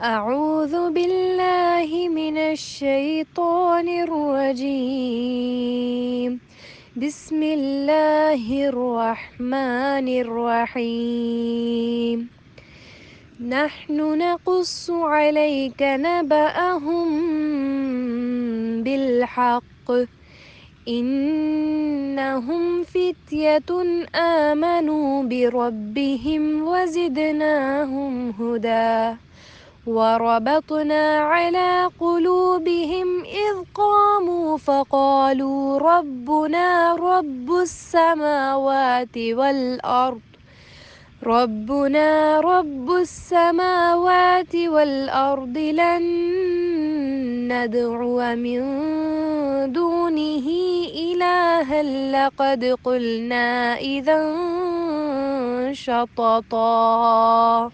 أعوذ بالله من الشيطان الرجيم. بسم الله الرحمن الرحيم. نحن نقص عليك نبأهم بالحق. إنهم فتية آمنوا بربهم وزدناهم هدى. وربطنا على قلوبهم إذ قاموا فقالوا ربنا رب السماوات والأرض لن ندعو من دونه إلها لقد قلنا إذا شططا.